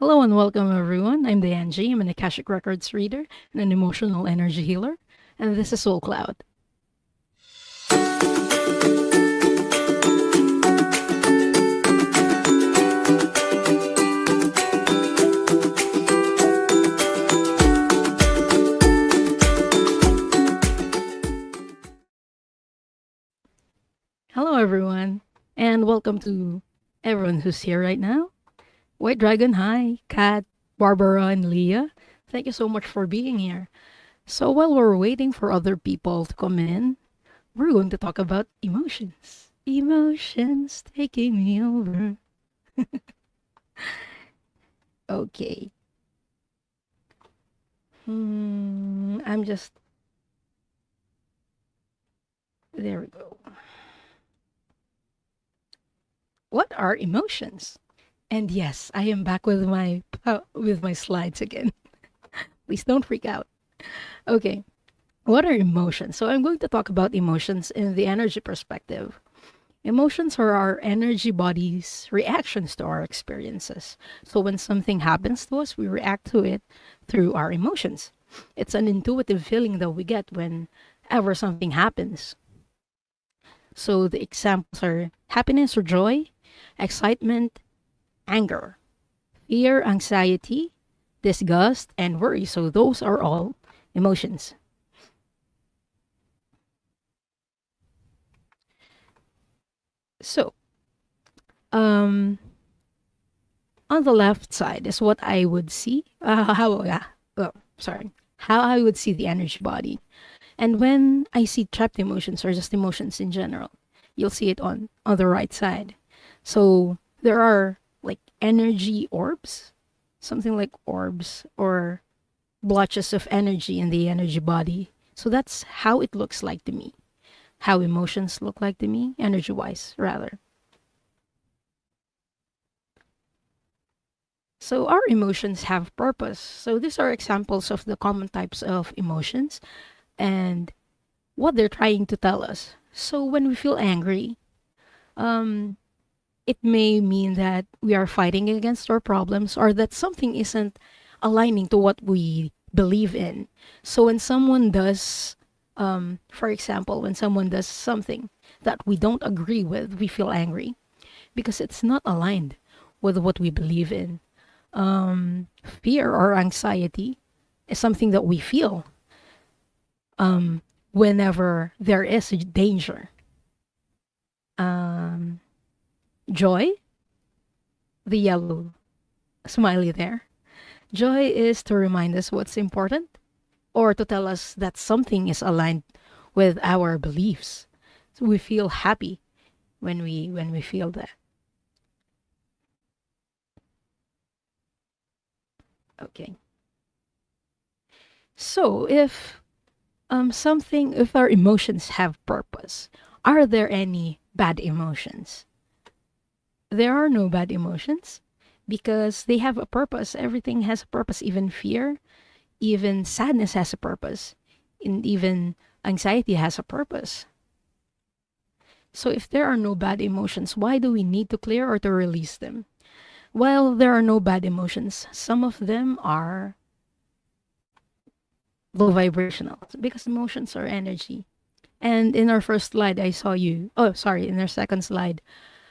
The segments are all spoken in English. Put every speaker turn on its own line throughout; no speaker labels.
Hello and welcome everyone. I'm Diane. I'm an Akashic Records reader and an emotional energy healer, and this is Soul Cloud. Hello everyone, and welcome to everyone who's here right now. White Dragon, hi. Kat, Barbara, and Leah. Thank you so much for being here. So while we're waiting for other people to come in, we're going to talk about emotions. Emotions taking me over. Okay. I'm just. There we go. What are emotions? And yes, I am back with my slides again. Please don't freak out. Okay. What are emotions? So I'm going to talk about emotions in the energy perspective. Emotions are our energy body's reactions to our experiences. So when something happens to us, we react to it through our emotions. It's an intuitive feeling that we get whenever something happens. So the examples are happiness or joy, excitement, anger, fear, anxiety, disgust, and worry. So those are all emotions. So, um, on the left side is what I would see. How I would see the energy body. And when I see trapped emotions or just emotions in general, you'll see it on the right side. So there are like energy orbs, something like orbs or blotches of energy in the energy body. So that's how it looks like to me. How emotions look like to me, energy wise, rather. So our emotions have purpose. So these are examples of the common types of emotions and what they're trying to tell us. So when we feel angry, um, it may mean that we are fighting against our problems or that something isn't aligning to what we believe in. So when someone does, for example, when someone does something that we don't agree with, we feel angry because it's not aligned with what we believe in. Fear or anxiety is something that we feel whenever there is a danger. Um, Joy, the yellow smiley there. Joy is to remind us what's important or to tell us that something is aligned with our beliefs. So we feel happy when we feel that. Okay. So if our emotions have purpose, are there any bad emotions? There are no bad emotions because they have a purpose. Everything has a purpose, even fear, even sadness has a purpose, and even anxiety has a purpose. So if there are no bad emotions, why do we need to clear or to release them? Well, there are no bad emotions. Some of them are low vibrational because emotions are energy. And in our first slide, I saw you. Oh, sorry. In our second slide,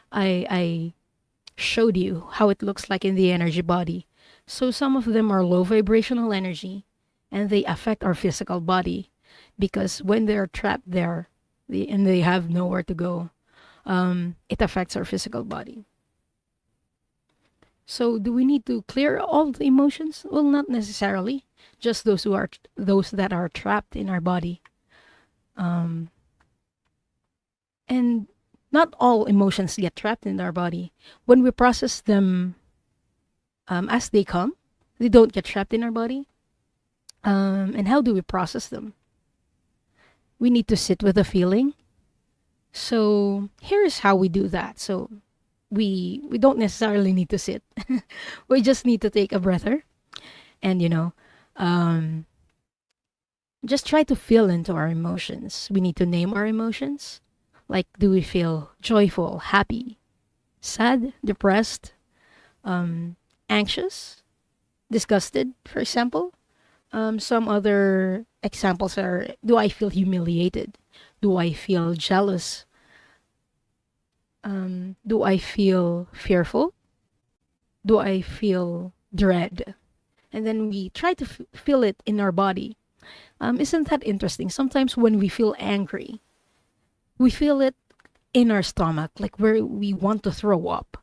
I showed you how it looks like in the energy body. So some of them are low vibrational energy and they affect our physical body because when they're trapped there and they have nowhere to go, it affects our physical body. So do we need to clear all the emotions? Well, not necessarily. Just those that are trapped in our body. Um, and not all emotions get trapped in our body. When we process them as they come, they don't get trapped in our body. And how do we process them? We need to sit with the feeling. So here's how we do that. So we don't necessarily need to sit. We just need to take a breather and um, just try to feel into our emotions. We need to name our emotions. Like, do we feel joyful, happy, sad, depressed, anxious, disgusted, for example. Some other examples are, do I feel humiliated? Do I feel jealous? Do I feel fearful? Do I feel dread? And then we try to feel it in our body. Isn't that interesting? Sometimes when we feel angry, we feel it in our stomach, like where we want to throw up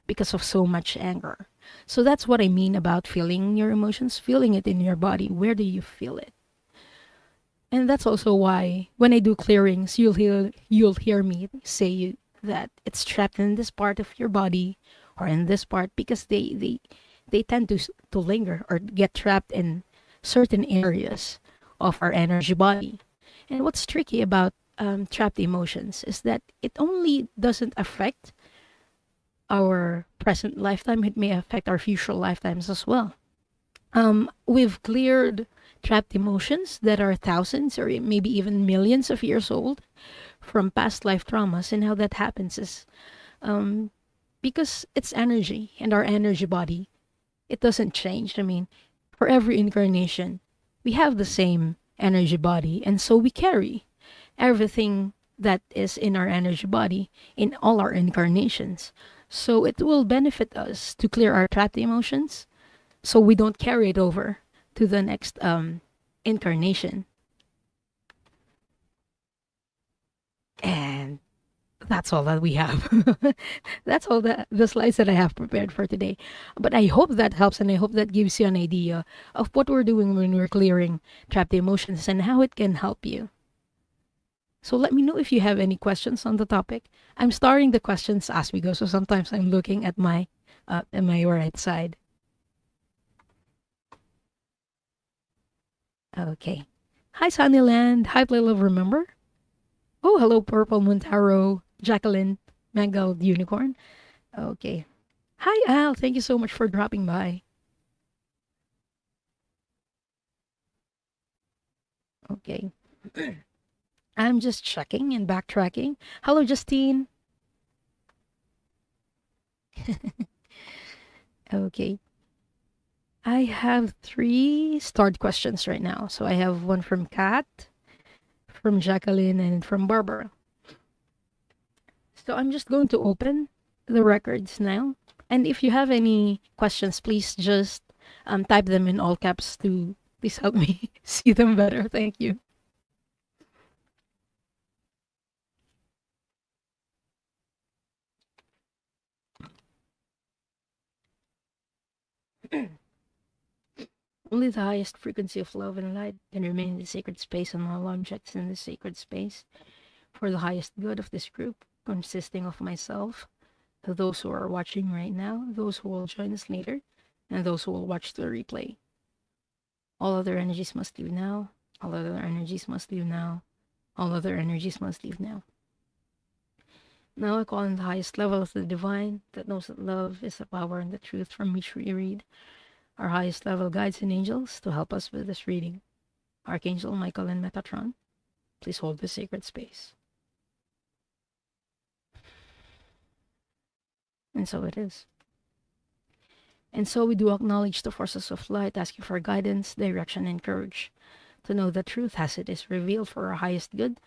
because of so much anger. So that's what I mean about feeling your emotions, feeling it in your body. Where do you feel it? And that's also why when I do clearings, you'll hear me say that it's trapped in this part of your body or in this part, because they tend to linger or get trapped in certain areas of our energy body. And what's tricky about trapped emotions is that it only doesn't affect our present lifetime, it may affect our future lifetimes as well. We've cleared trapped emotions that are thousands or maybe even millions of years old from past life traumas. And how that happens is because it's energy, and our energy body, it doesn't change. I mean, for every incarnation, we have the same energy body, and so we carry everything that is in our energy body in all our incarnations. So it will benefit us to clear our trapped emotions so we don't carry it over to the next incarnation. And that's all that we have. That's all the slides that I have prepared for today. But I hope that helps, and I hope that gives you an idea of what we're doing when we're clearing trapped emotions and how it can help you. So let me know if you have any questions on the topic. I'm starting the questions as we go, so sometimes I'm looking at my right side. Okay. Hi, Sunnyland. Hi, Playlove, remember? Oh, hello, Purple Moon Tarot, Jacqueline, Mangled Unicorn. Okay. Hi, Al. Thank you so much for dropping by. Okay. I'm just checking and backtracking. Hello, Justine. Okay. I have 3 start questions right now. So I have one from Kat, from Jacqueline, and from Barbara. So I'm just going to open the records now. And if you have any questions, please just type them in all caps to please help me see them better. Thank you. Only the highest frequency of love and light can remain in the sacred space, and all objects in the sacred space for the highest good of this group, consisting of myself, those who are watching right now, those who will join us later, and those who will watch the replay. All other energies must leave now. All other energies must leave now. All other energies must leave now. Now I call on the highest level of the divine that knows that love is the power and the truth from which we read, our highest level guides and angels to help us with this reading. Archangel Michael and Metatron, please hold the sacred space. And so it is. And so we do acknowledge the forces of light, asking for guidance, direction, and courage to know the truth as it is revealed for our highest good,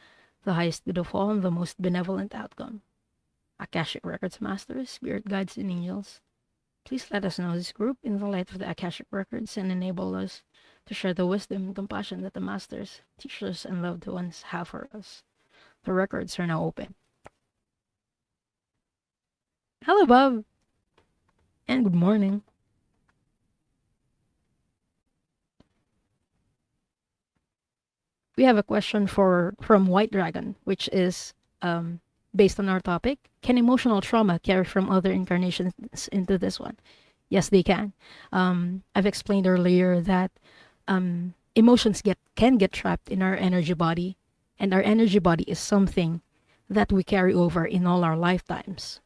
the highest good of all, and the most benevolent outcome. Akashic Records Masters, Spirit Guides, and Angels, please let us know this group in the light of the Akashic Records and enable us to share the wisdom and compassion that the Masters, teachers, and loved ones have for us. The records are now open. Hello, Bob. And good morning. We have a question from White Dragon, which is based on our topic. Can emotional trauma carry from other incarnations into this one? Yes, they can. I've explained earlier that emotions can get trapped in our energy body, and our energy body is something that we carry over in all our lifetimes.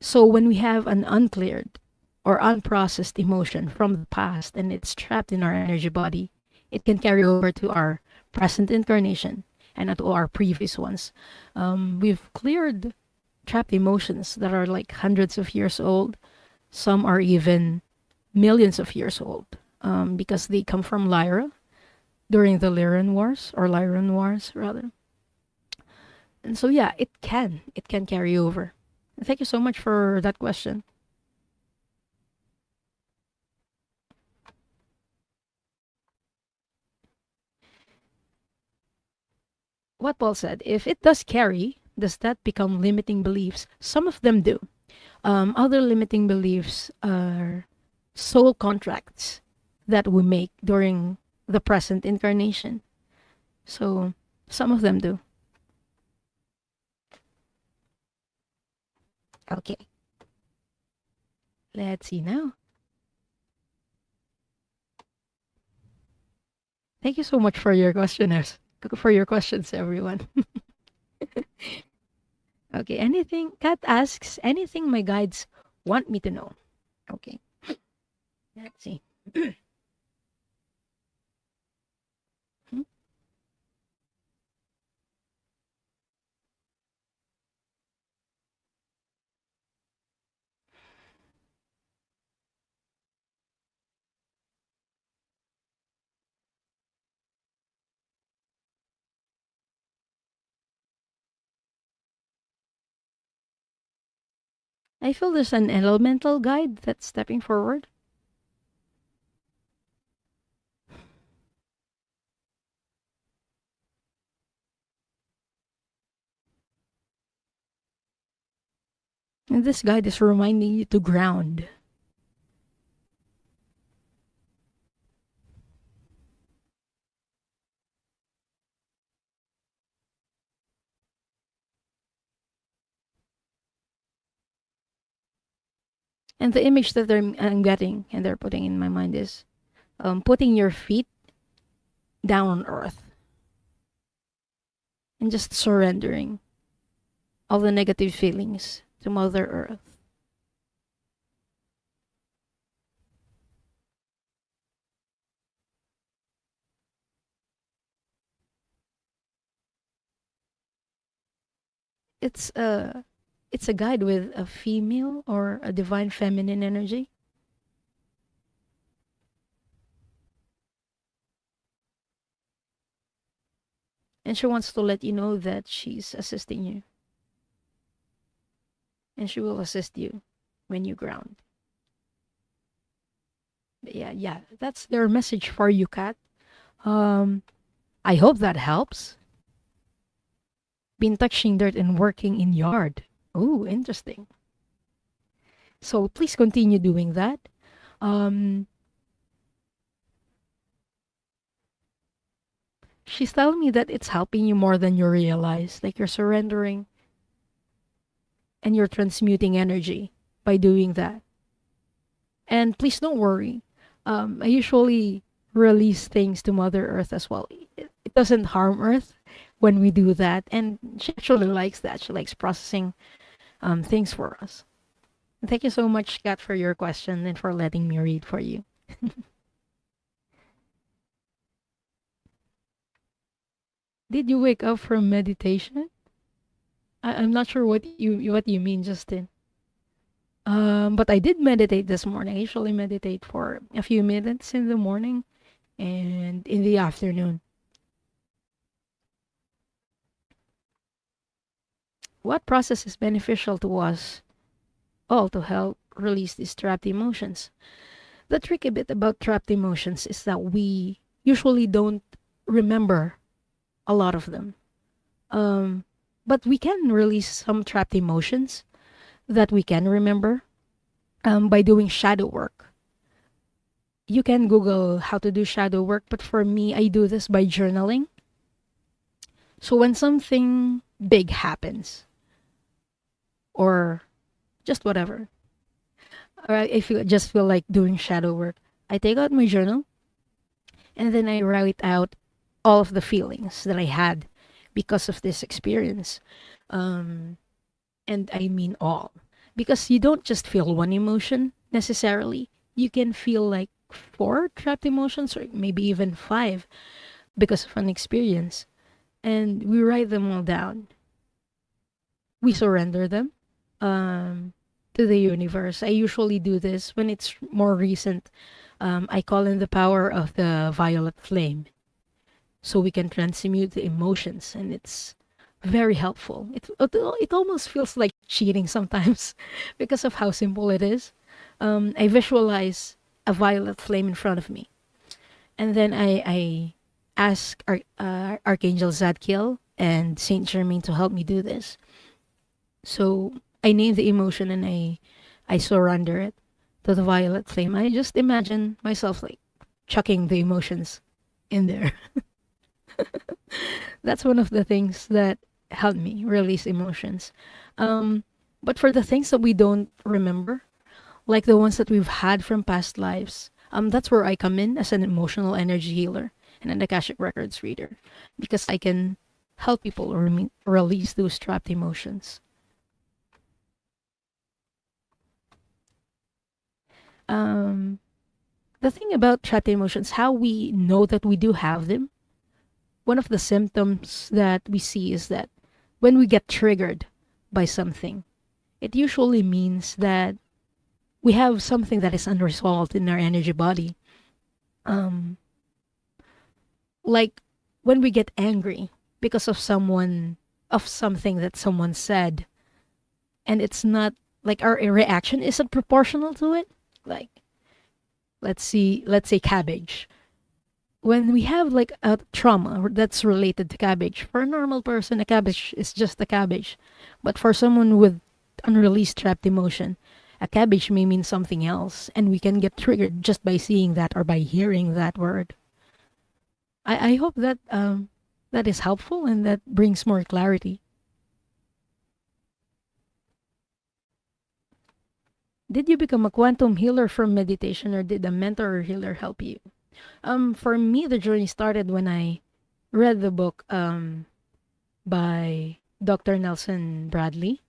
So when we have an uncleared or unprocessed emotion from the past and it's trapped in our energy body, it can carry over to our present incarnation and to our previous ones. We've cleared trapped emotions that are like hundreds of years old Some are even millions of years old, because they come from Lyra during the Lyran Wars, or Lyran Wars rather. And so yeah, it can carry over. Thank you so much for that question. What Paul said, if it does carry, does that become limiting beliefs? Some of them do. Other limiting beliefs are soul contracts that we make during the present incarnation. So some of them do. Okay, let's see now. Thank you so much for your questions, everyone. Okay, Kat asks, anything my guides want me to know? Okay, let's see. Hmm? I feel there's an elemental guide that's stepping forward. And this guide is reminding you to ground. And the image that I'm getting and they're putting in my mind is putting your feet down on earth and just surrendering all the negative feelings to Mother Earth. It's a it's a guide with a female or a divine feminine energy. And she wants to let you know that she's assisting you. And she will assist you when you ground. But yeah, that's their message for you, Kat. Um, I hope that helps. Been touching dirt and working in yard. Oh, interesting. So please continue doing that. Um, she's telling me that it's helping you more than you realize. Like you're surrendering and you're transmuting energy by doing that. And please don't worry. I usually release things to Mother Earth as well. It doesn't harm Earth when we do that. And she actually likes that. She likes processing things for us. Thank you so much, Kat, for your question and for letting me read for you. Did you wake up from meditation? I'm not sure what you mean, Justin. But I did meditate this morning. I usually meditate for a few minutes in the morning and in the afternoon. What process is beneficial to us all to help release these trapped emotions? The tricky bit about trapped emotions is that we usually don't remember a lot of them. Um, but we can release some trapped emotions that we can remember by doing shadow work. You can Google how to do shadow work, but for me, I do this by journaling. So when something big happens, or just whatever, or just feel like doing shadow work, I take out my journal and then I write out all of the feelings that I had because of this experience. Um, and I mean all. Because you don't just feel one emotion necessarily. You can feel like four trapped emotions or maybe even five because of an experience. And we write them all down. We surrender them um, to the universe. I usually do this when it's more recent. I call in the power of the violet flame so we can transmute the emotions, and it's very helpful. It almost feels like cheating sometimes because of how simple it is. I visualize a violet flame in front of me, and then I ask Archangel Zadkiel and Saint Germain to help me do this. So I name the emotion and I surrender it to the violet flame. I just imagine myself like chucking the emotions in there. That's one of the things that help me release emotions. Um, but for the things that we don't remember, like the ones that we've had from past lives, that's where I come in as an emotional energy healer and an Akashic Records reader, because I can help people release those trapped emotions. Um, the thing about trapped emotions, how we know that we do have them, one of the symptoms that we see is that when we get triggered by something, it usually means that we have something that is unresolved in our energy body. Um, like when we get angry because of something that someone said, and it's not like our reaction isn't proportional to it. Like, let's say cabbage. When we have like a trauma that's related to cabbage, for a normal person, a cabbage is just a cabbage. But for someone with unreleased trapped emotion, a cabbage may mean something else, and we can get triggered just by seeing that or by hearing that word. I hope that that is helpful and that brings more clarity. Did you become a quantum healer from meditation, or did a mentor or healer help you? For me, the journey started when I read the book by Dr. Nelson Bradley.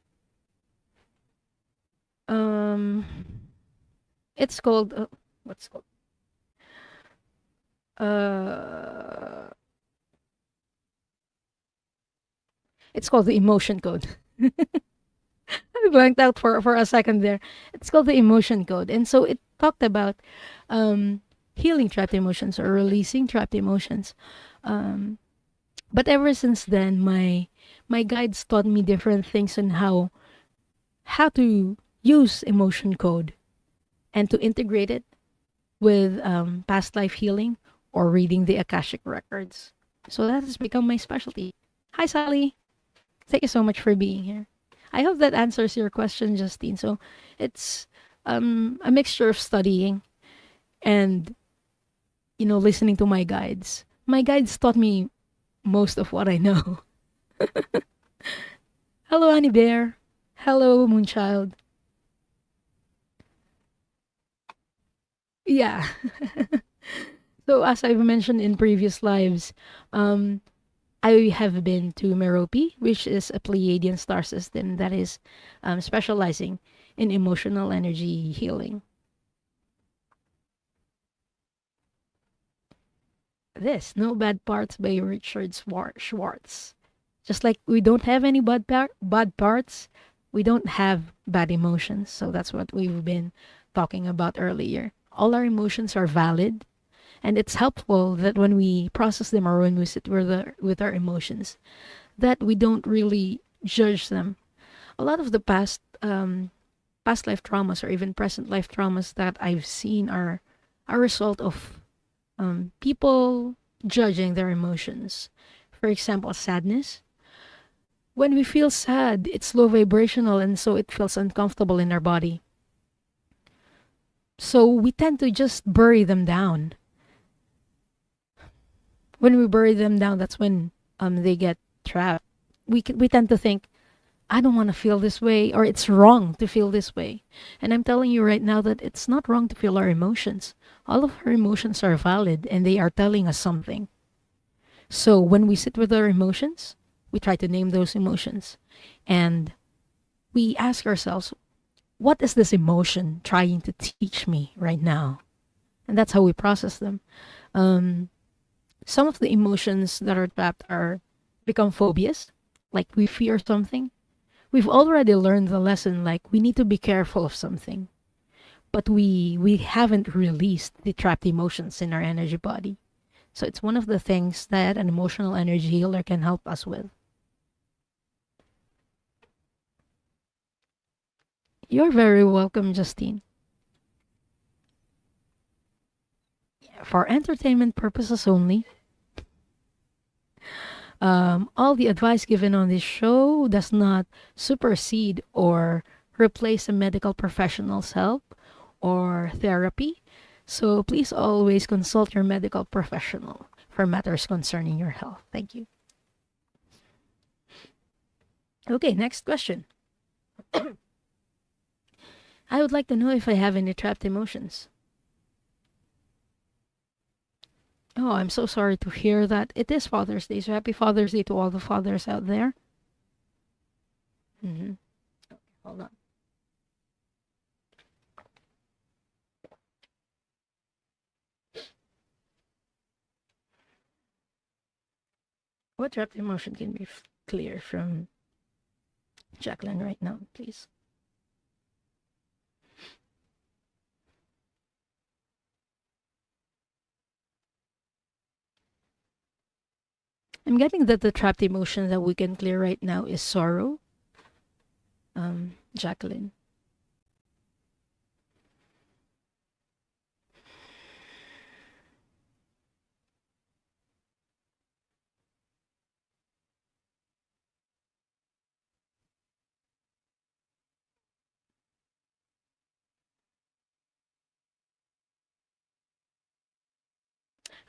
Um, it's called what's it called? Uh, it's called the Emotion Code. I blanked out for a second there. It's called the Emotion Code, and so it talked about um, healing trapped emotions or releasing trapped emotions. Um, but ever since then, my guides taught me different things on how to use emotion code and to integrate it with past life healing or reading the Akashic records. So that has become my specialty. Hi, Sally. Thank you so much for being here. I hope that answers your question, Justine. So it's a mixture of studying and listening to my guides. My guides taught me most of what I know. Hello, Annie Bear. Hello, Moonchild. Yeah. So as I've mentioned in previous lives, um, I have been to Merope, which is a Pleiadian star system that is specializing in emotional energy healing. This No Bad Parts by Richard Schwartz. Just like we don't have any bad parts, we don't have bad emotions. So that's what we've been talking about earlier. All our emotions are valid, and it's helpful that when we process them or when we sit with our emotions, that we don't really judge them. A lot of the past life traumas or even present life traumas that I've seen are a result of people judging their emotions. For example, sadness. When we feel sad, it's low vibrational and so it feels uncomfortable in our body. So we tend to just bury them down. When we bury them down, that's when they get trapped. We tend to think, I don't want to feel this way, or it's wrong to feel this way. And I'm telling you right now that it's not wrong to feel our emotions. All of our emotions are valid and they are telling us something. So when we sit with our emotions, we try to name those emotions and we ask ourselves, what is this emotion trying to teach me right now? And that's how we process them. Um, some of the emotions that are trapped are become phobias, like we fear something. we've already learned the lesson, like we need to be careful of something, but we haven't released the trapped emotions in our energy body. So it's one of the things that an emotional energy healer can help us with. You're very welcome, Justine. For entertainment purposes only, all the advice given on this show does not supersede or replace a medical professional's help or therapy. So please always consult your medical professional for matters concerning your health. Thank you. Okay, next question. I would like to know if I have any trapped emotions. Oh, I'm so sorry to hear that. It is Father's Day, so happy Father's Day to all the fathers out there. Okay, hold on. What trapped emotion can be clear from Jacqueline right now, please? I'm getting that the trapped emotion that we can clear right now is sorrow. Jacqueline.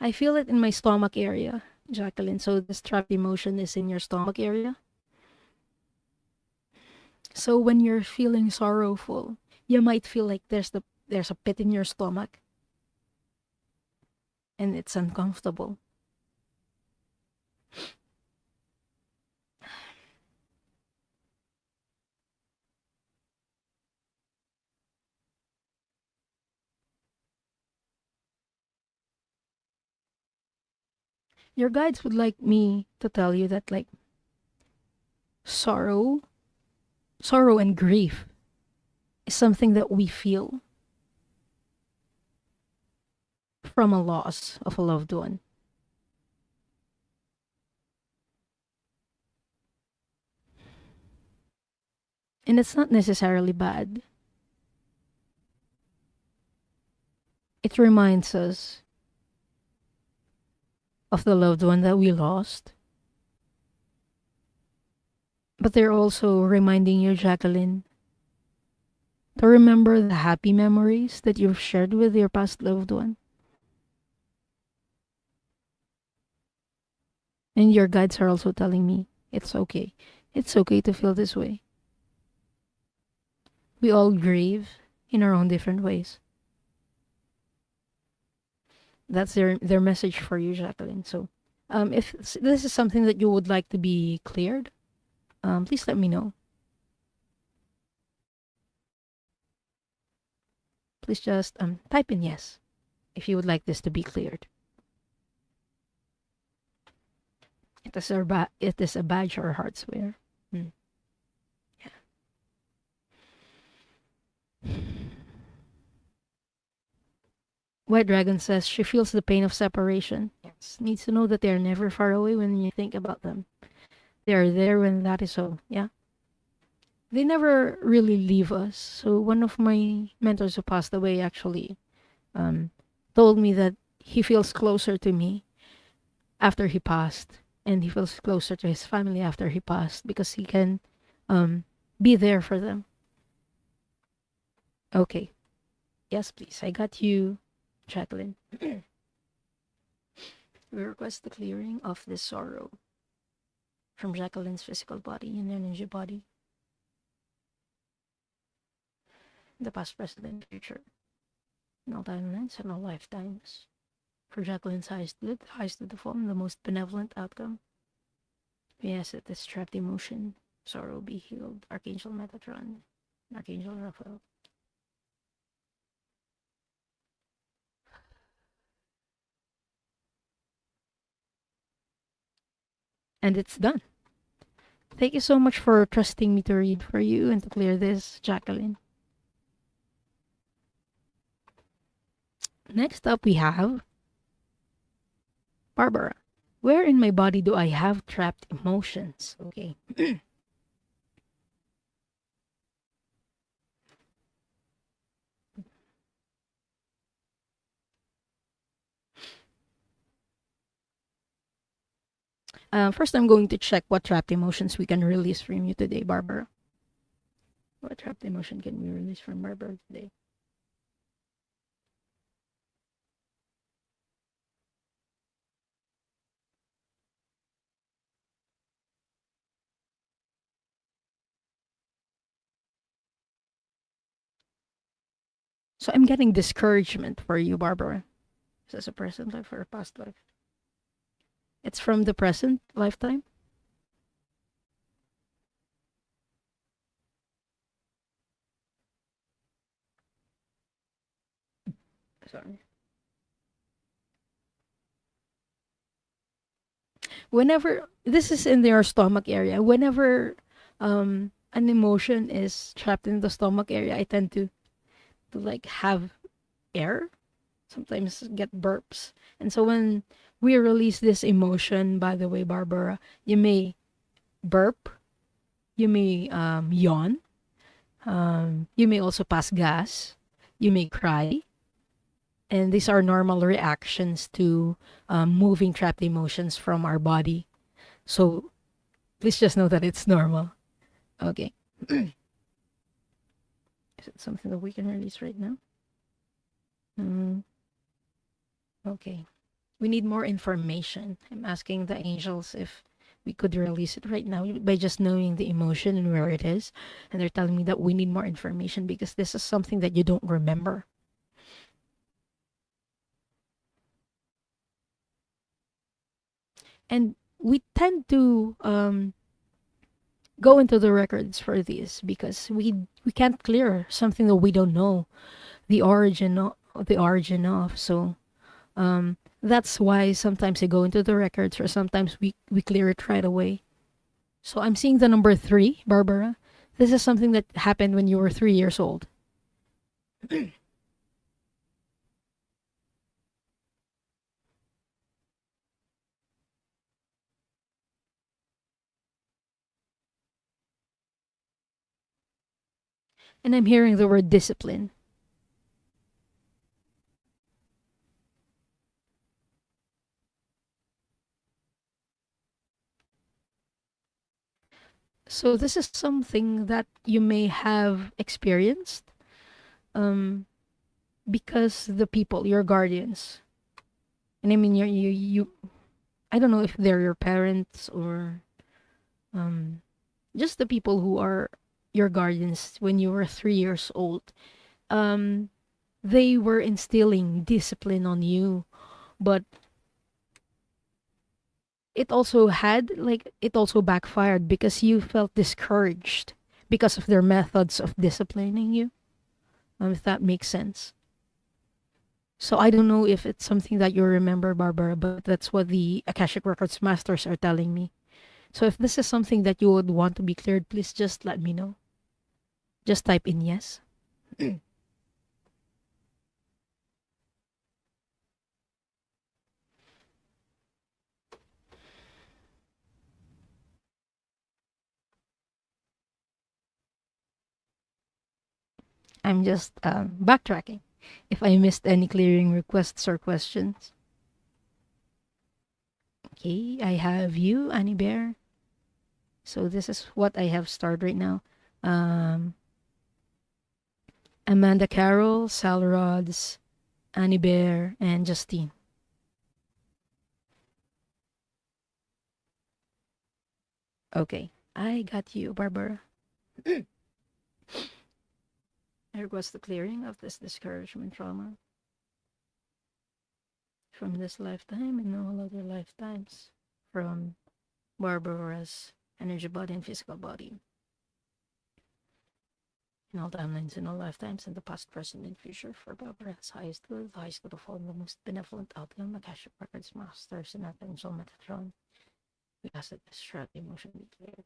I feel it in my stomach area, Jacqueline. So this trapped emotion is in your stomach area. So when you're feeling sorrowful, you might feel like there's a pit in your stomach and it's uncomfortable. Your guides would like me to tell you that like sorrow, sorrow and grief is something that we feel from a loss of a loved one. And it's not necessarily bad. It reminds us of the loved one that we lost. But they're also reminding you, Jacqueline, to remember the happy memories that you've shared with your past loved one. And your guides are also telling me it's okay. It's okay to feel this way. We all grieve in our own different ways. That's their message for you, Jacqueline. So, if this is something that you would like to be cleared, please let me know. Please just type in yes if you would like this to be cleared. It is a badge or heart's wear. Yeah. White Dragon says she feels the pain of separation. Yes. Needs to know that they are never far away when you think about them. They are there when that is so. Yeah. They never really leave us. So one of my mentors who passed away actually told me that he feels closer to me after he passed, and he feels closer to his family after he passed because he can be there for them. Okay. Yes, please. I got you, Jacqueline. We request the clearing of this sorrow from Jacqueline's physical body and energy body, the past, present, and future, in all timelines and all lifetimes. For Jacqueline's highest good, highest to the form, the most benevolent outcome. We ask that this trapped emotion, sorrow be healed. Archangel Metatron, Archangel Raphael. And it's done. Thank you so much for trusting me to read for you and to clear this, Jacqueline. Next up, we have Barbara. Where in my body do I have trapped emotions? Okay. First, I'm going to check what trapped emotions we can release from you today, Barbara. What trapped emotion can we release from Barbara today? So I'm getting discouragement for you, Barbara. Is this a present life or a past life? It's from the present lifetime? Sorry. Whenever this is in your stomach area, whenever an emotion is trapped in the stomach area, I tend to like have air, sometimes get burps. And so when we release this emotion, by the way, Barbara, you may burp, you may yawn, you may also pass gas, you may cry. And these are normal reactions to moving trapped emotions from our body. So please just know that it's normal. Okay. Is it something that we can release right now? Mm, okay. We need more information. I'm asking the angels if we could release it right now by just knowing the emotion and where it is. And they're telling me that we need more information because this is something that you don't remember. And we tend to go into the records for these because we can't clear something that we don't know the origin of. So that's why sometimes I go into the records or sometimes we clear it right away. So I'm seeing the number 3, Barbara. This is something that happened when you were 3 years old. And I'm hearing the word discipline. So this is something that you may have experienced um, because the people, your guardians, and I mean you I don't know if they're your parents or um, just the people who are your guardians when you were 3 years old. Um, they were instilling discipline on you, but it also backfired because you felt discouraged because of their methods of disciplining you. If that makes sense. So I don't know if it's something that you remember, Barbara, but that's what the Akashic Records masters are telling me. So if this is something that you would want to be cleared, please just let me know. Just type in yes. I'm just backtracking. If I missed any clearing requests or questions. Okay, I have you, Annie Bear. So this is what I have started right now. Um, Amanda Carroll, Sal Rods, Annie Bear, and Justine. Okay, I got you, Barbara. I request the clearing of this discouragement trauma from this lifetime and all other lifetimes from Barbara's energy body and physical body in all timelines, in all lifetimes, in the past, present, and future for Barbara's highest good, the highest good of all, the most benevolent outcome, Akashic Records Masters, and Archangel Metatron. We ask that this shroud emotion be cleared.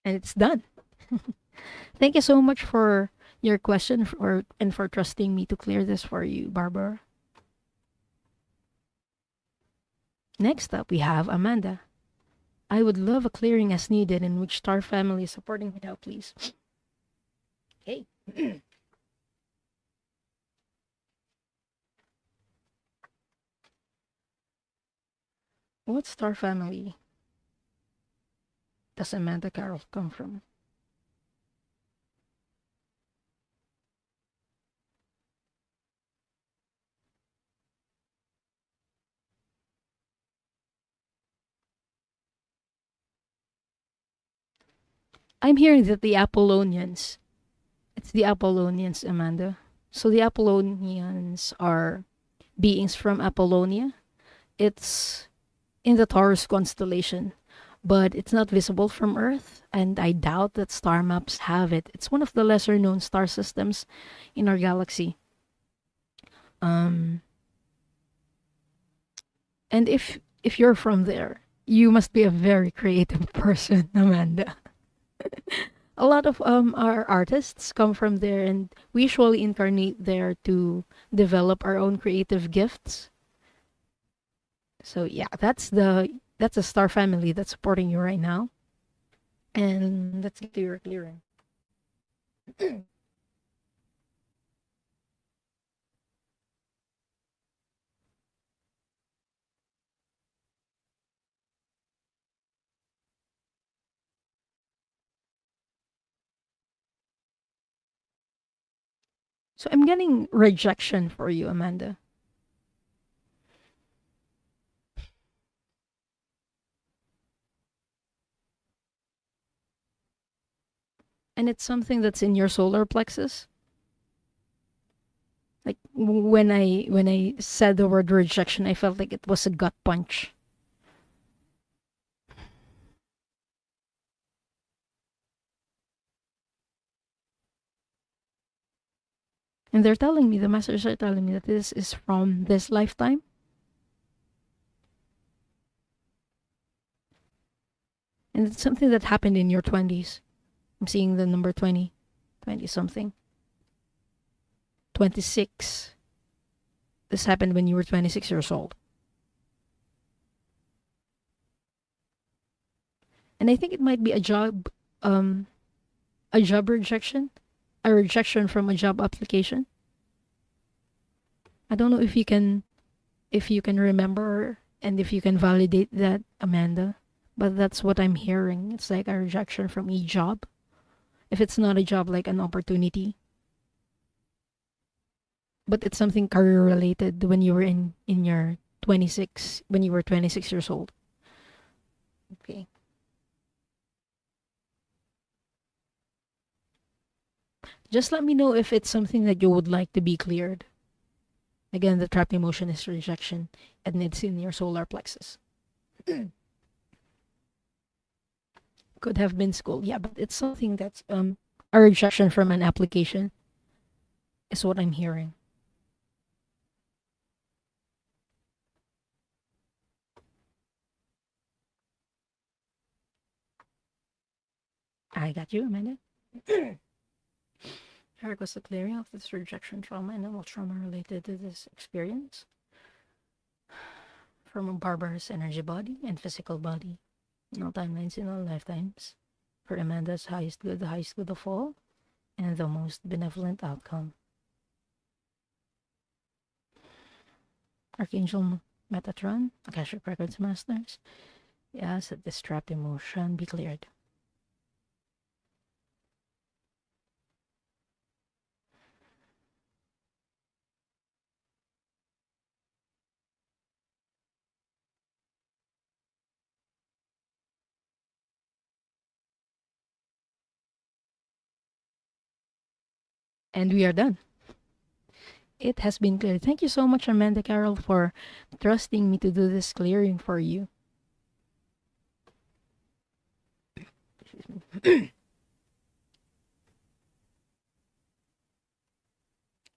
And it's done. Thank you so much for your question and for trusting me to clear this for you, Barbara. Next up, we have Amanda. I would love a clearing as needed in which star family is supporting me now, please. Okay. What star family does Amanda Carroll come from? I'm hearing that the Apollonians. It's the Apollonians, Amanda. So the Apollonians are beings from Apollonia. It's in the Taurus constellation, but it's not visible from Earth, and I doubt that star maps have it. It's one of the lesser known star systems in our galaxy. Um, and if you're from there, you must be a very creative person, Amanda. A lot of our artists come from there, and we usually incarnate there to develop our own creative gifts. So yeah, that's a star family that's supporting you right now. And let's get to your clearing. So I'm getting rejection for you, Amanda. And it's something that's in your solar plexus. Like when I said the word rejection, I felt like it was a gut punch. And they're telling me, the masters are telling me that this is from this lifetime. And it's something that happened in your 20s. I'm seeing the number 20, 20 something. 26. This happened when you were 26 years old. And I think it might be a job rejection, a rejection from a job application. I don't know if you can remember and if you can validate that, Amanda, but that's what I'm hearing. It's like a rejection from a job. If it's not a job, like an opportunity, but it's something career related when you were in your 26, when you were 26 years old. Okay. Just let me know if it's something that you would like to be cleared. Again, the trapped emotion is rejection, and it's in your solar plexus. Could have been school, yeah, but it's something that's a rejection from an application, is what I'm hearing. I got you, Amanda. Here goes the clearing of this rejection trauma and all trauma related to this experience from Barbara's energy body and physical body. No timelines in all lifetimes. For Amanda's highest good, the highest good of all, and the most benevolent outcome. Archangel Metatron, Akashic Records Masters, yes, that this trapped emotion be cleared. And we are done. It has been cleared. Thank you so much, Amanda Carroll, for trusting me to do this clearing for you.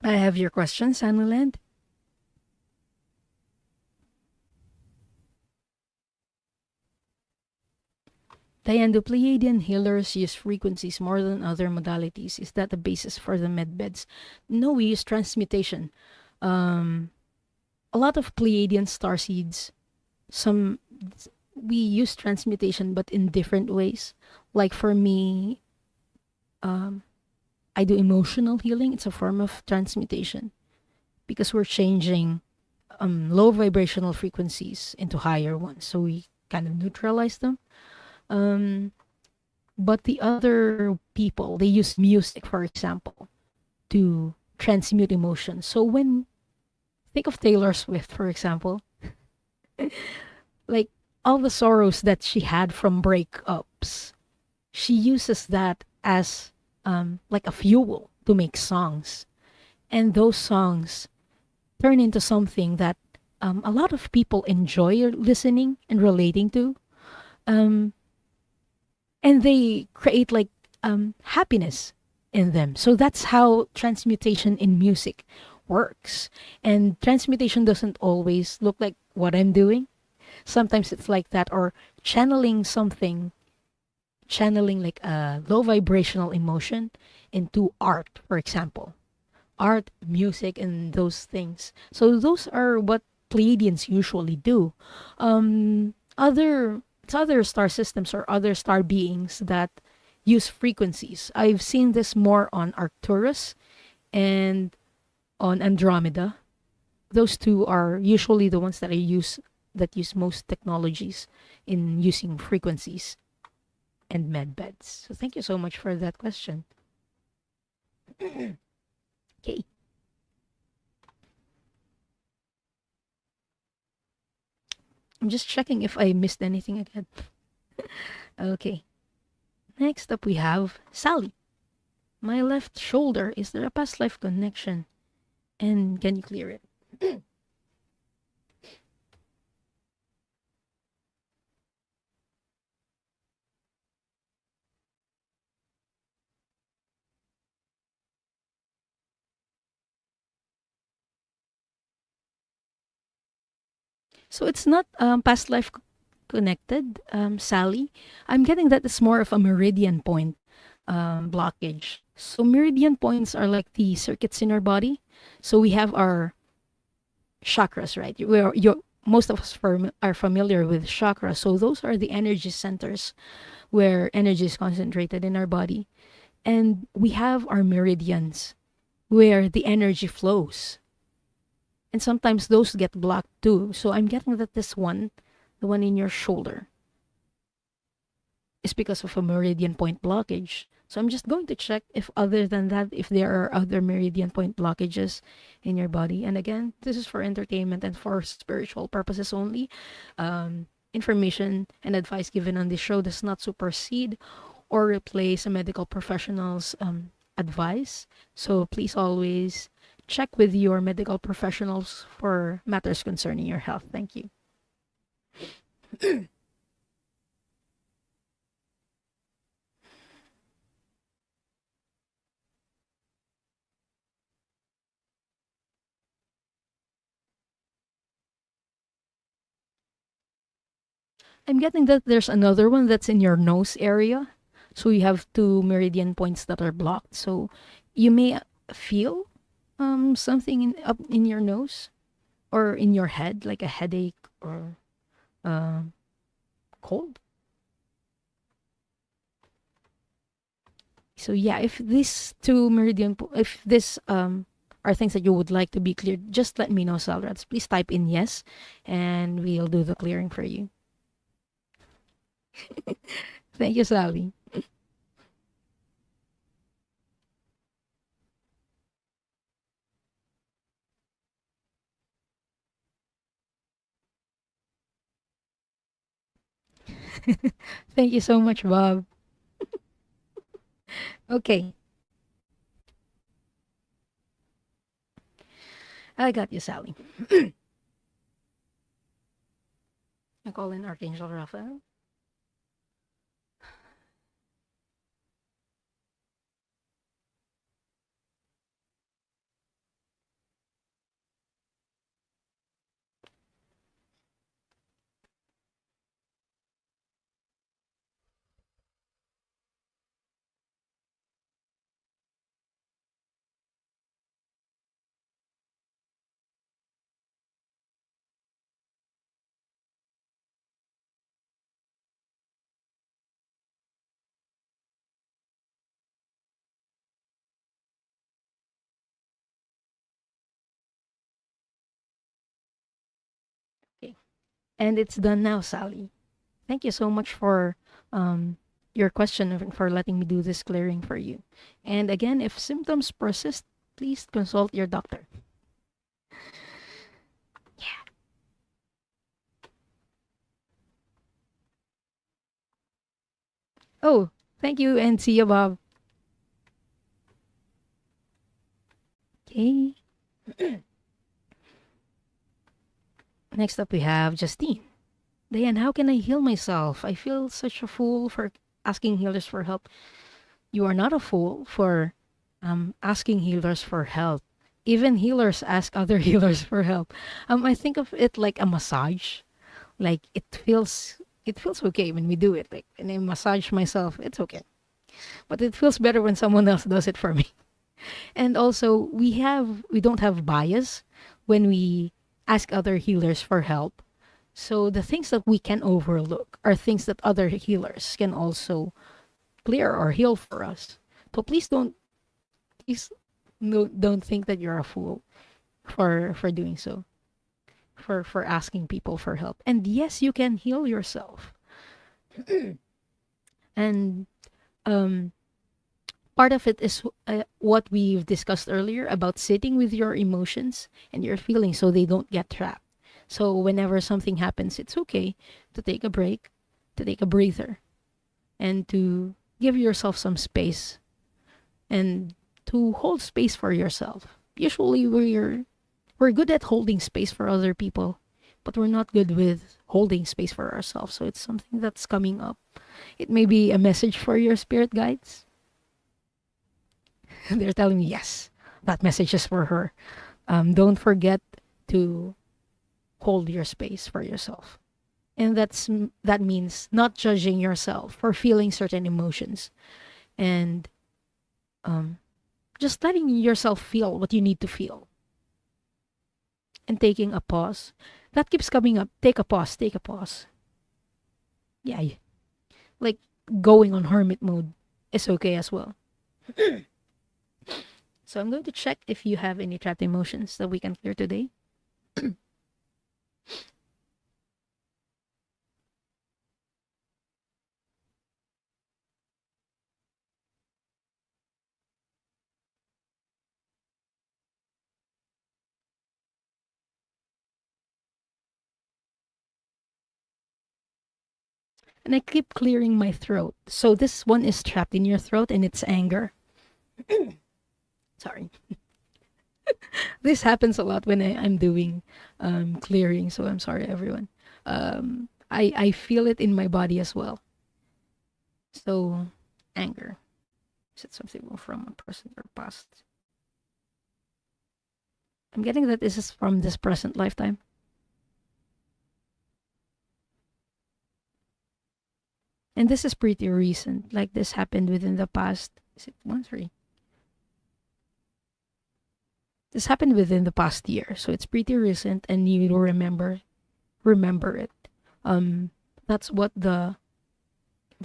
I have your questions, Anuland. Diane, do Pleiadian healers use frequencies more than other modalities? Is that the basis for the med beds? No, we use transmutation. Um, a lot of Pleiadian star seeds, some we use transmutation, but in different ways. Like for me, um, I do emotional healing. It's a form of transmutation because we're changing low vibrational frequencies into higher ones. So we kind of neutralize them. Um, but the other people, they use music, for example, to transmute emotions. So when, think of Taylor Swift, for example, like all the sorrows that she had from breakups, she uses that as like a fuel to make songs. And those songs turn into something that a lot of people enjoy listening and relating to. Um, and they create like happiness in them. So that's how transmutation in music works. And transmutation doesn't always look like what I'm doing. Sometimes it's like that, or channeling something, channeling like a low vibrational emotion into art, for example. Art, music, and those things. So those are what Pleiadians usually do. Other star systems or other star beings that use frequencies. I've seen this more on Arcturus and on Andromeda. Those two are usually the ones that use most technologies in using frequencies and med beds. So thank you so much for that question. Okay. I'm just checking if I missed anything again. Okay. Next up we have Sally. My left shoulder, is there a past life connection? And can you clear it? So it's not past life connected, Sally. I'm getting that it's more of a meridian point blockage. So meridian points are like the circuits in our body. So we have our chakras, right? Most of us are familiar with chakras. So those are the energy centers where energy is concentrated in our body. And we have our meridians where the energy flows. And sometimes those get blocked too. So I'm getting that this one, the one in your shoulder, is because of a meridian point blockage. So I'm just going to check if other than that, if there are other meridian point blockages in your body. And again, this is for entertainment and for spiritual purposes only. Information and advice given on this show does not supersede or replace a medical professional's advice. So please always check with your medical professionals for matters concerning your health. Thank you. I'm getting that there's another one that's in your nose area. So you have two meridian points that are blocked. So you may feel something up in your nose or in your head, like a headache or uh, cold. So yeah, if these two if this are things that you would like to be cleared, just let me know, Salrats. Please type in yes, and we'll do the clearing for you. Thank you, Sally. Thank you so much, Bob. Okay, I got you, Sally. I call in Archangel Raphael. And it's done now, Sally. Thank you so much for your question and for letting me do this clearing for you. And again, if symptoms persist, please consult your doctor. Oh, thank you, and see you, Bob. Okay. Next up, we have Justine. Diane, how can I heal myself? I feel such a fool for asking healers for help. You are not a fool for asking healers for help. Even healers ask other healers for help. I think of it like a massage. Like it feels okay when we do it. Like when I massage myself, it's okay. But it feels better when someone else does it for me. And also we don't have bias when we ask other healers for help. So the things that we can overlook are things that other healers can also clear or heal for us. So please no, don't think that you're a fool for doing so, for asking people for help. And yes, you can heal yourself. And um part of it is what we've discussed earlier about sitting with your emotions and your feelings so they don't get trapped. So whenever something happens, it's okay to take a break, to take a breather, and to give yourself some space and to hold space for yourself. Usually we're good at holding space for other people, but we're not good with holding space for ourselves. So it's something that's coming up. It may be a message for your spirit guides. They're telling me, yes, that message is for her. Don't forget to hold your space for yourself. And that means not judging yourself for feeling certain emotions and um, just letting yourself feel what you need to feel and taking a pause. That keeps coming up. Take a pause, take a pause. Yeah, like going on hermit mode is okay as well. So I'm going to check if you have any trapped emotions that we can clear today. And I keep clearing my throat. So this one is trapped in your throat and it's anger. Sorry. This happens a lot when I'm doing clearing. So I'm sorry, everyone. I feel it in my body as well. So anger. Is it something from a present or past? I'm getting that this is from this present lifetime. And this is pretty recent. Like this happened within the past. Is it 1 3? This happened within the past year, so it's pretty recent, and you will remember it. Um, that's what the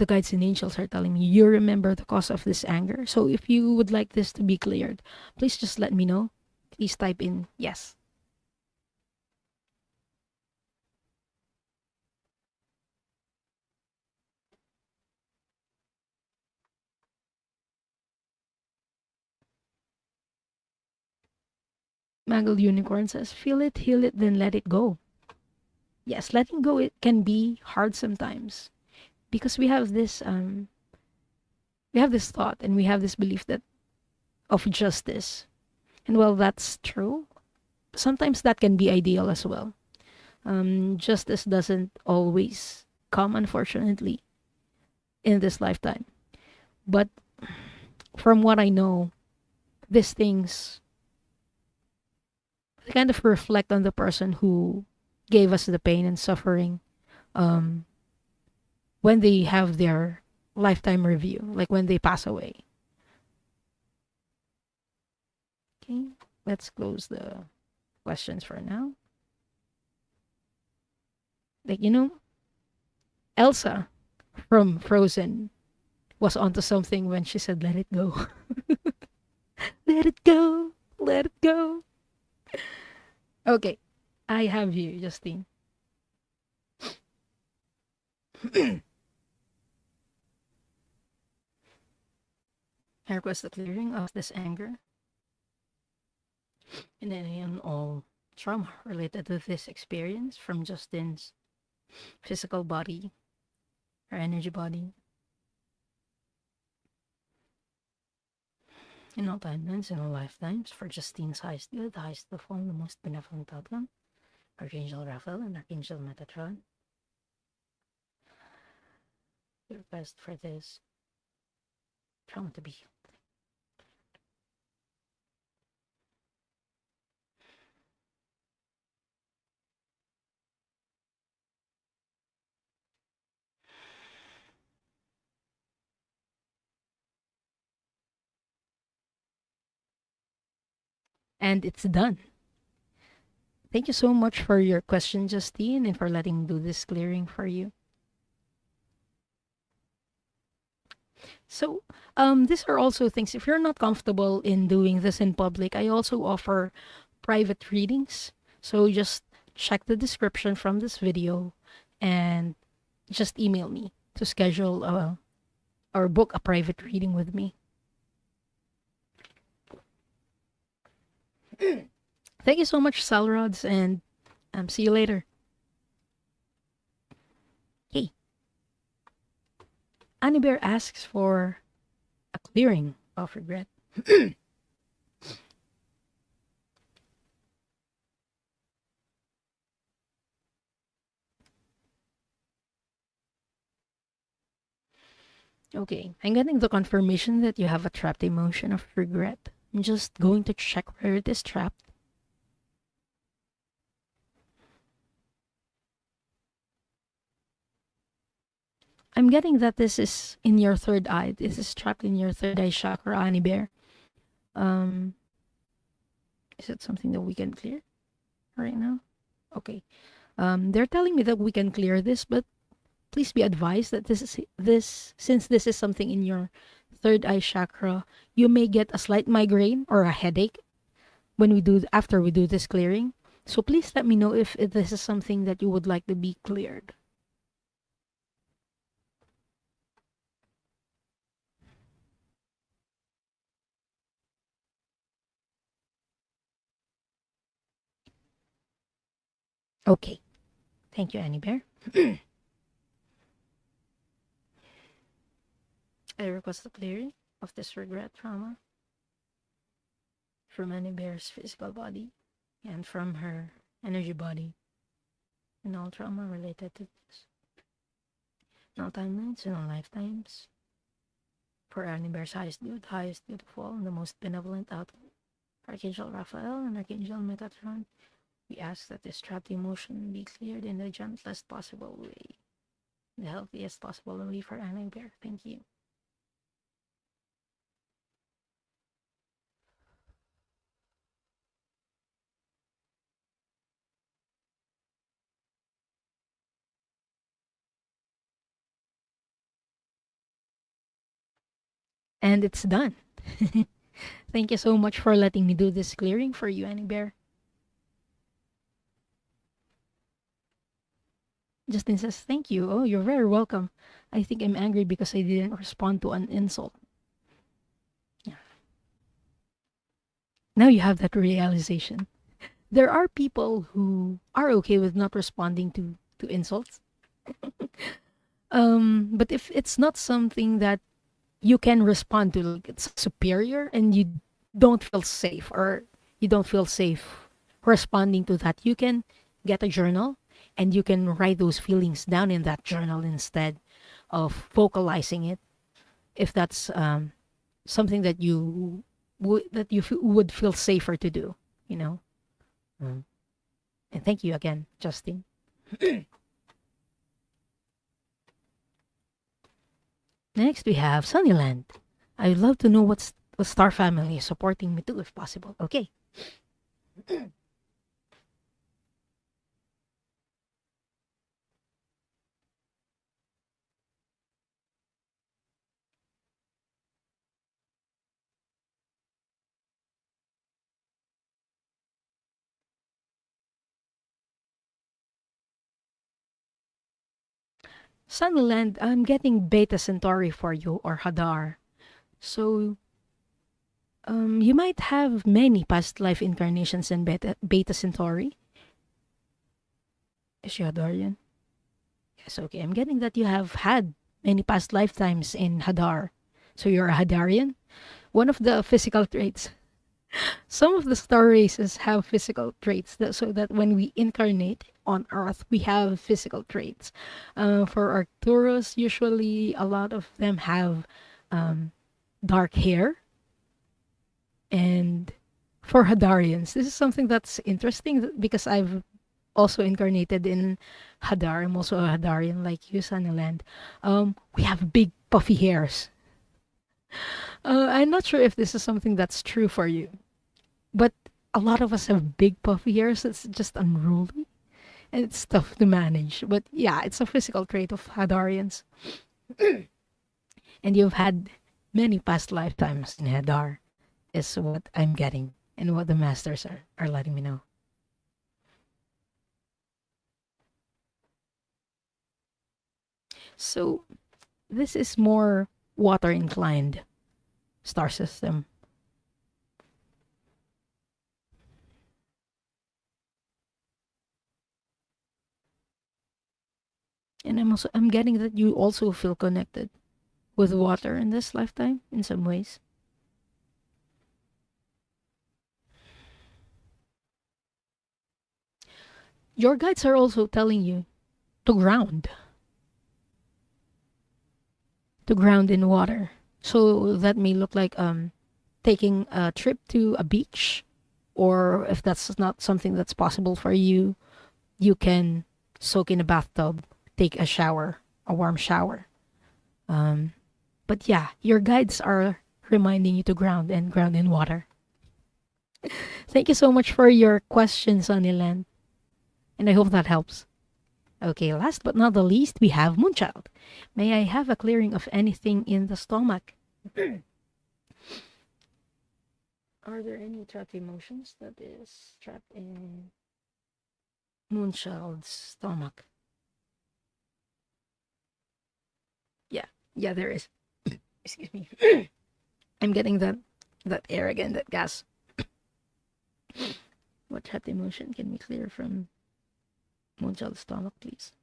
guides and angels are telling me. You remember the cause of this anger. So if you would like this to be cleared, please just let me know. Please type in yes. Mangled Unicorn says, feel it, heal it, then let it go. Yes, letting go it can be hard sometimes because we have this thought and we have this belief that of justice. And while that's true, sometimes that can be ideal as well. Justice doesn't always come, unfortunately, in this lifetime. But from what I know, these things kind of reflect on the person who gave us the pain and suffering um, when they have their lifetime review, like when they pass away. Okay, let's close the questions for now. Like, Elsa from Frozen was onto something when she said, let it go. Let it go. Let it go. Okay, I have you, Justine. I request the clearing of this anger and any and all trauma related to this experience from Justin's physical body or energy body in all timelines, in all lifetimes, for Justine's highest good, the highest of all, the most benevolent outcome, Archangel Raphael and Archangel Metatron. We request for this trauma to be healed. And it's done. Thank you so much for your question, Justine, and for letting me do this clearing for you. So, these are also things, if you're not comfortable in doing this in public, I also offer private readings. So just check the description from this video and just email me to schedule or book a private reading with me. Thank you so much, Salrods, and see you later. Hey. Annie Bear asks for a clearing of regret. Okay, I'm getting the confirmation that you have a trapped emotion of regret. I'm just going to check where it is trapped. I'm getting that this is in your third eye. This is trapped in your third eye chakra, Annie Bear. Is it something that we can clear right now? Okay. They're telling me that we can clear this, but please be advised that since this is something in your third eye chakra, you may get a slight migraine or a headache after we do this clearing. So please let me know if this is something that you would like to be cleared. Okay. Thank you, Annie Bear. I request the clearing of this regret trauma from Annie Bear's physical body and from her energy body and all trauma related to this. In all timelines and all lifetimes. For Annie Bear's highest good of all, and the most benevolent outcome. Archangel Raphael and Archangel Metatron, we ask that this trapped emotion be cleared in the gentlest possible way, the healthiest possible way for Annie Bear. Thank you. And it's done. Thank you so much for letting me do this clearing for you, Annie Bear. Justin says, thank you. Oh, you're very welcome. I think I'm angry because I didn't respond to an insult. Yeah. Now you have that realization. There are people who are okay with not responding to insults. But if it's not something that you can respond to, like it's superior and you don't feel safe or you don't feel safe responding to that, you can get a journal and you can write those feelings down in that journal instead of vocalizing it. If that's something that you would feel safer to do, you know. Mm. And thank you again, Justin. Next, we have Sunnyland. I'd love to know what Star Family is supporting me too, if possible. Okay. Sunnyland, I'm getting Beta Centauri for you, or Hadar. So, you might have many past life incarnations in Beta Centauri. Is she Hadarian? Yes, okay. I'm getting that you have had many past lifetimes in Hadar. So you're a Hadarian? One of the physical traits. Some of the star races have physical traits so that when we incarnate on Earth, we have physical traits. For Arcturus, usually a lot of them have dark hair. And for Hadarians, this is something that's interesting because I've also incarnated in Hadar. I'm also a Hadarian like you, Sanaland. We have big puffy hairs. I'm not sure if this is something that's true for you, but a lot of us have big puffy hairs. It's just unruly and it's tough to manage. But yeah, it's a physical trait of Hadarians. And you've had many past lifetimes in Hadar, is what I'm getting and what the masters are letting me know. So this is more water inclined star system. And I'm getting that you also feel connected with water in this lifetime in some ways. Your guides are also telling you to ground. To ground in water. So that may look like taking a trip to a beach, or if that's not something that's possible for you, you can soak in a bathtub, take a shower, a warm shower. But yeah, your guides are reminding you to ground and ground in water. Thank you so much for your questions, Sunnyland. And I hope that helps. Okay, last but not the least, we have Moonchild. May I have a clearing of anything in the stomach? Are there any trapped emotions that is trapped in Moonchild's stomach? Yeah, there is. Excuse me. I'm getting that air again, that gas. What trapped emotion can we clear from Moonchild's stomach, please?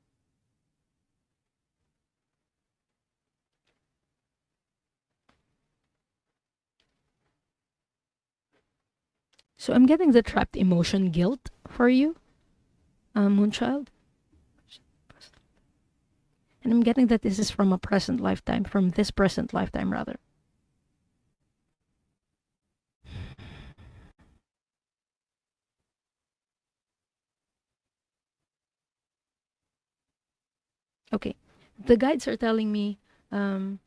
So I'm getting the trapped emotion guilt for you, Moonchild. And I'm getting that this is from a present lifetime, from this present lifetime, rather. Okay. The guides are telling me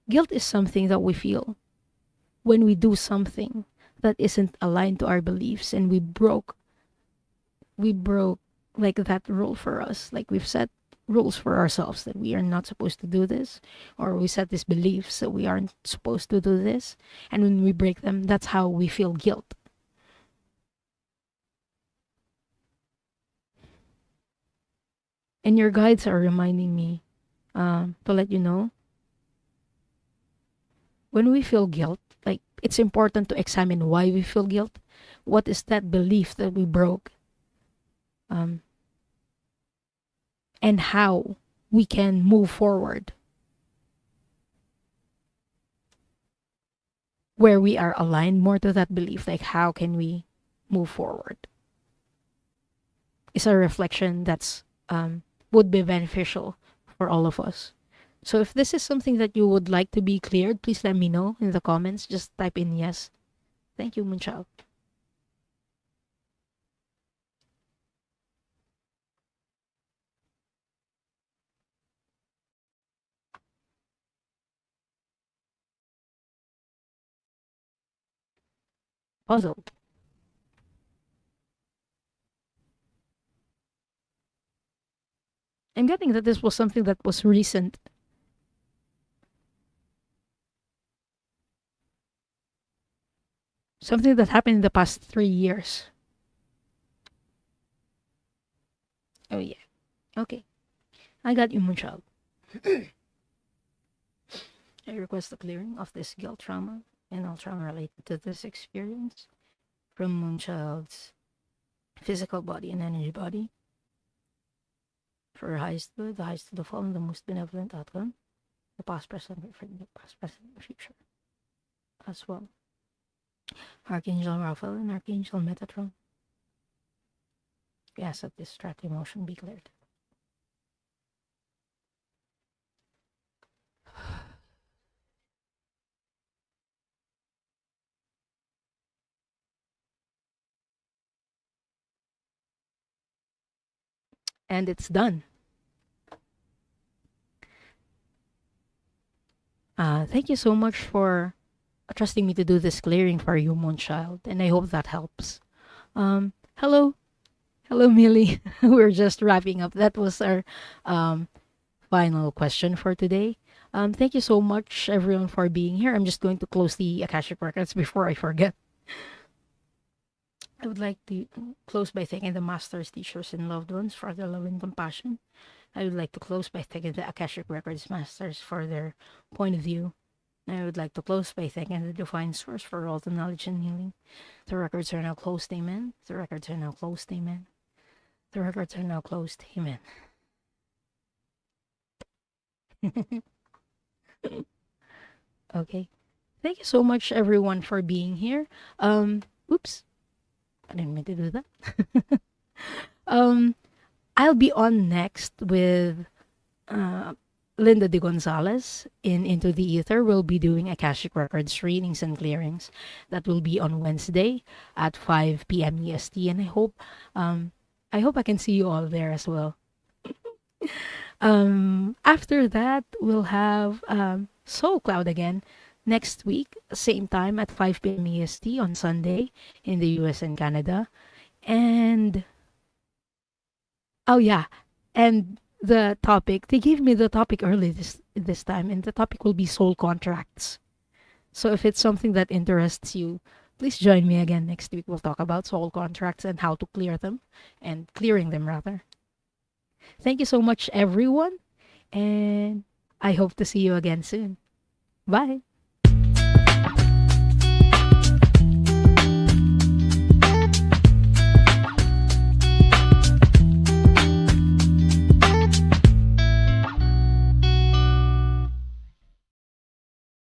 guilt is something that we feel when we do something that isn't aligned to our beliefs, and we broke like that rule for us. Like we've set rules for ourselves that we are not supposed to do this, or we set these beliefs that we aren't supposed to do this, and when we break them, that's how we feel guilt. And your guides are reminding me to let you know, when we feel guilt, like it's important to examine why we feel guilt. What is that belief that we broke? And how we can move forward where we are aligned more to that belief. Like, how can we move forward? It's a reflection that's would be beneficial for all of us. So if this is something that you would like to be cleared, please let me know in the comments. Just type in yes. Thank you, Moonchild. Puzzled. I'm getting that this was something that was recent. Something that happened in the past 3 years. Oh yeah. Okay. I got you, Moonchild. I request the clearing of this guilt trauma and all trauma related to this experience from Moonchild's physical body and energy body for her highest good, the highest of the fallen, the most benevolent outcome, the past, present, and future as well. Archangel Raphael and Archangel Metatron. We ask that this trapped emotion be cleared. And it's done. Thank you so much for trusting me to do this clearing for you, Moonchild, and I hope that helps. Hello, Millie. We're just wrapping up. That was our final question for today. Thank you so much, everyone, for being here. I'm just going to close the Akashic Records before I forget. I would like to close by thanking the masters, teachers, and loved ones for their love and compassion. I would like to close by thanking the Akashic Records masters for their point of view. I would like to close by thanking the Divine Source for all the knowledge and healing. The records are now closed, amen. The records are now closed, amen. The records are now closed, amen. Okay. Thank you so much, everyone, for being here. Oops. I didn't mean to do that. I'll be on next with Linda de Gonzalez in Into the Ether. We'll be doing Akashic Records readings and clearings. That will be on Wednesday at 5 p.m. EST, and I hope I can see you all there as well. After that, we'll have Soul Cloud again next week, same time at 5 p.m. EST on Sunday in the US and Canada. And oh yeah, and the topic, they gave me the topic early this time, and the topic will be soul contracts. So if it's something that interests you, please join me again next week. We'll talk about soul contracts and how to clear them, and clearing them rather. Thank you so much, everyone, and I hope to see you again soon. Bye.